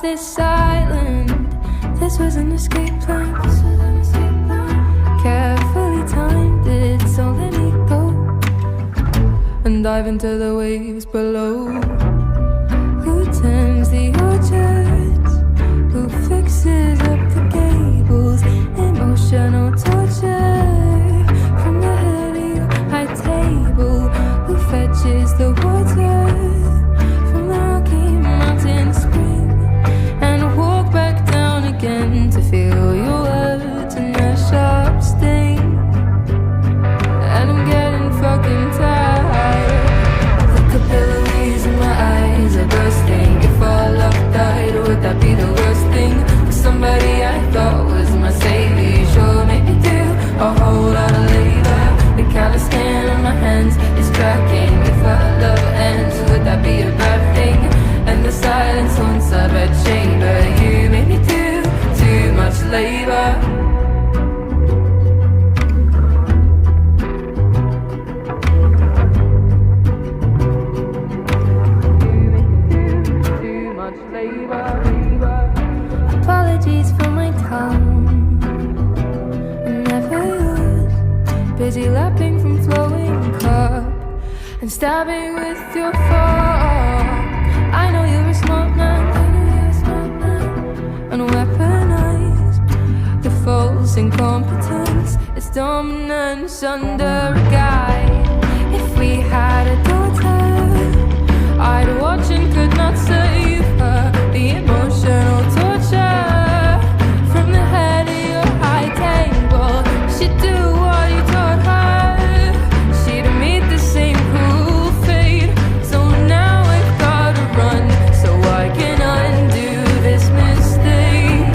this island. This was an escape plan. Carefully timed it, so let me go and dive into the waves below. Who tends the orchards? Who fixes up the gables? Emotional torture from the hilly high table. Who fetches the water from the rocky mountain spring and walk back down again to feel your words and their sharp sting? And I'm getting fucking tired. The capillaries in my eyes are bursting. If all love died, would that be the worst thing? For somebody I thought was my savior, sure made me do a whole lot of labor. The callous skin on my hands is cracking. If our love ends, would that be a bad thing? And the silence haunts our bed chamber. You made me do too much labor. Apologies for my tongue, never yours. Busy lapping from flowing cup and stabbing with your fork. I know you're a smart man, and weaponize the false incompetence. It's dominance under a guy. If we had a daughter, I'd watch and could not save her. The emotional torture from the head of your high table. She'd do what you taught her. She'd meet the same cruel fate. So now I've gotta run so I can undo this mistake.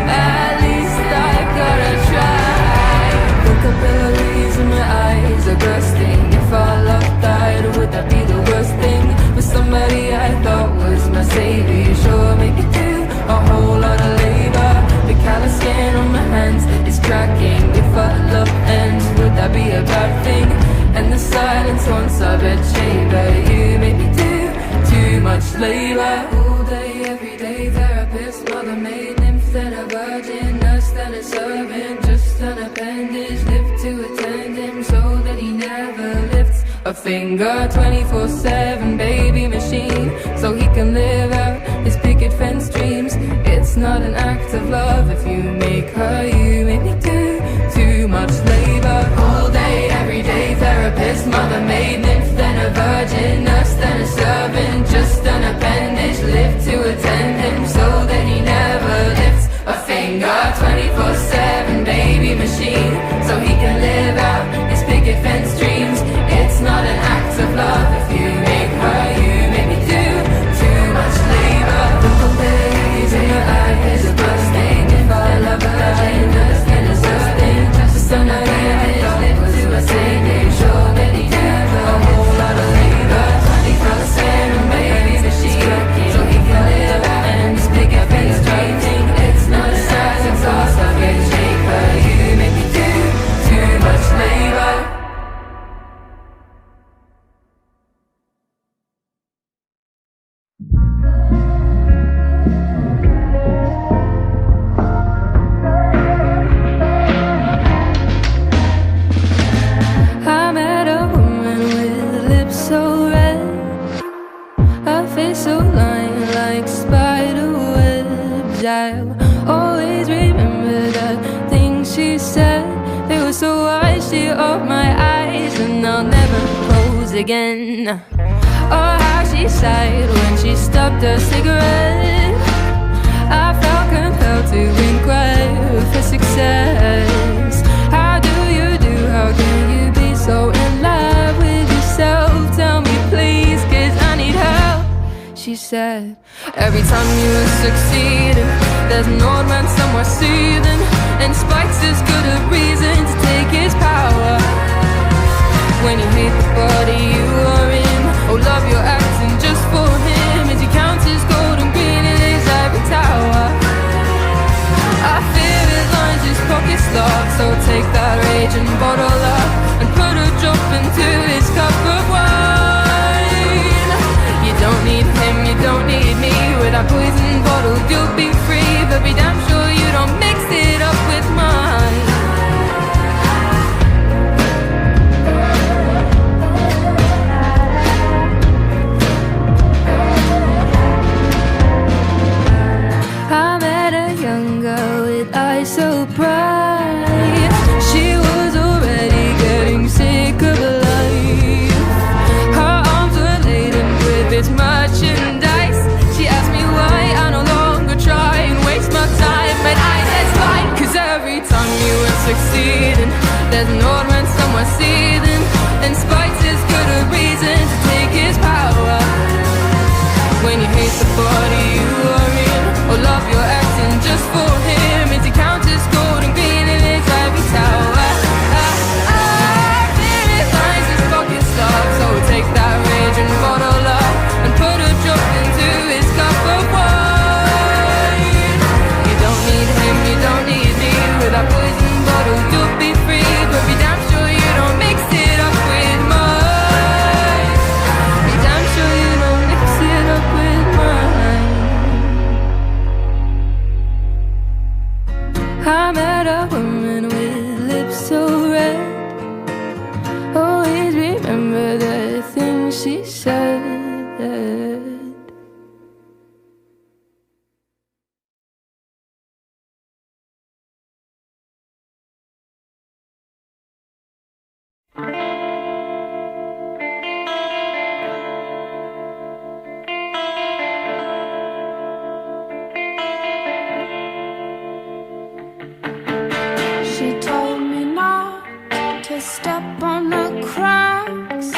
At least I've gotta try. The capillaries in my eyes are bursting. If our love died, would that be the worst thing? For somebody I thought was my savior, sure make me do a whole lot of labor. The callous skin on my hands is cracking. If our love ends, would that be a bad thing? And the silence haunts our bed chamber. You make me do too much labor. All day, every day, therapist, mother maid, nymph, then a virgin, nurse, then a servant, just an appendage, live to attend him so that he never lifts a finger. 24/7 baby machine, so he can live out his picket fence dreams. It's not an act of love if you make her. You make me do too much labor. All day, every day, therapist, mother maid, nymph, then a virgin, nurse, then a servant, just an appendage, live to attend him so that he never lifts a finger. 24/7 baby machine, so he can live out his picket fence dreams. It's not an act of love if you make her. You make me do too much labor. The capillaries in your eyes are bursting. If I love her, I understand it's bursting. Just another live to a savior, sure that he never a whole lot of labor. 24/7 baby machine, so he can live out and his picket fence dreams. It's not a size of loss, I can shake her. You make me do too much labor. I met a woman with lips so red, her face so lined like spider webs. I'll always remember the things she said. They were so wide, she opened my eyes, and I'll never close again. Oh, how she sighed when she stopped her cigarette. I felt compelled to inquire for success. How do? How can you be so in love with yourself? Tell me please, 'cause I need help. She said, every time you succeed, there's an old man somewhere soothing, and spite's as good a reason to take his power. When you hate the body you are in, oh love you're acting just for him, as he counts his gold and green in his ivory tower. I fear his lines, his pockets locked, so take that rage and bottle up and put a drop into his cup of wine. You don't need him, you don't need me, with our poison she said. She told me not to step on the cracks.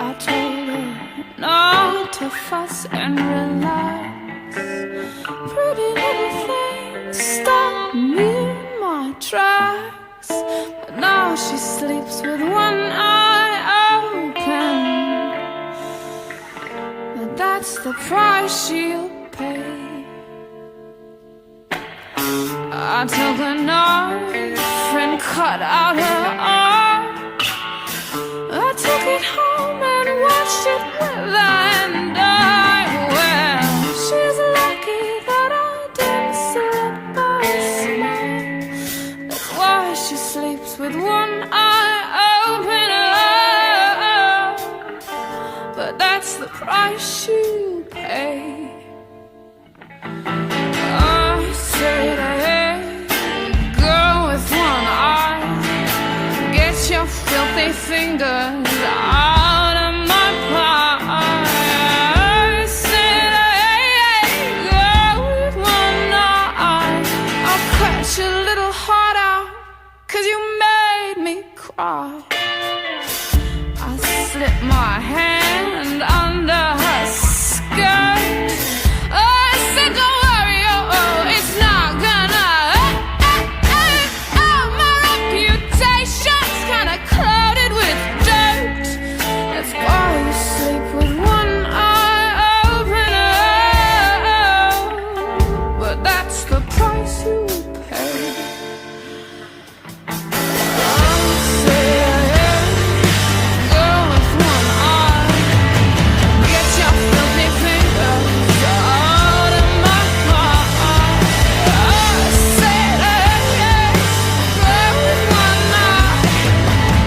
I told her not to fuss and relax. Pretty little thing stopped me in my tracks. But now she sleeps with one eye open. But that's the price she'll pay. I took a knife and cut out her arm. I took it home and watched it wither and die. Well, she's lucky that I didn't slip by smile. That's why she sleeps with one eye open. Oh, but that's the price she'll pay. I said, hey, girl with one eye, get your filthy fingers out of my pie. I said, hey, girl with one eye, I'll cut your little heart out, 'cause you made me cry. I slipped my hand under her skirt. I said, don't worry, oh, it's not gonna my reputation's kinda clouded with dirt. That's why you sleep with one eye open. Oh, but that's the price you pay. I said, hey, girl with one eye, get your filthy fingers out of my pie. I said, hey, girl with one eye,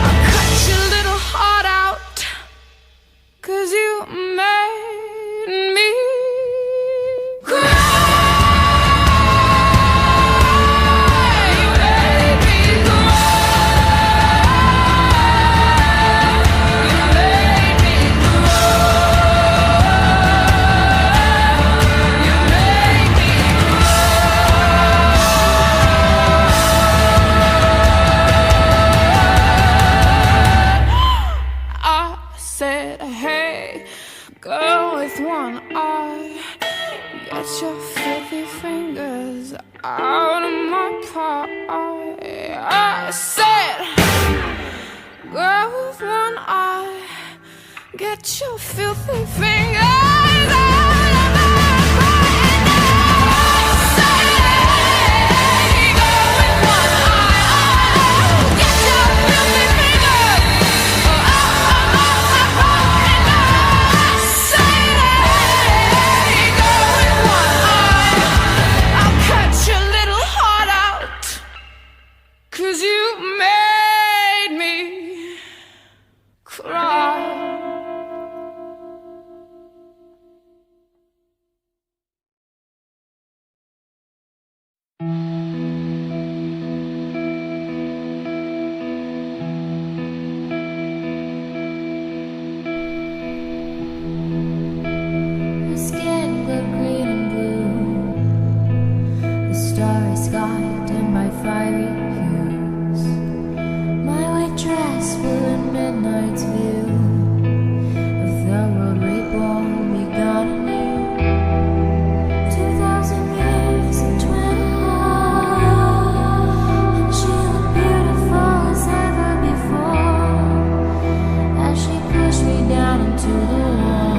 I'll cut your little heart out, 'cause you made me cry. You made me cry. You made me cry. You made me cry. I said, hey, girl with one eye, get your filthy fingers out of my pie. I said, girl with one eye, get your filthy fingers out of my pie. I said, hey, girl with one eye, get your filthy fingers out of my pie. I said, hey, girl with one eye, I'll cut your little heart out, 'cause you made me cry. The skin glowed green and blue, the starry sky dimmed by fiery hues. My white dress full in midnight's view of the world reborn, begun anew. 2,000 years of twilight, and she looked beautiful as ever before, as she pushed me down into the wall.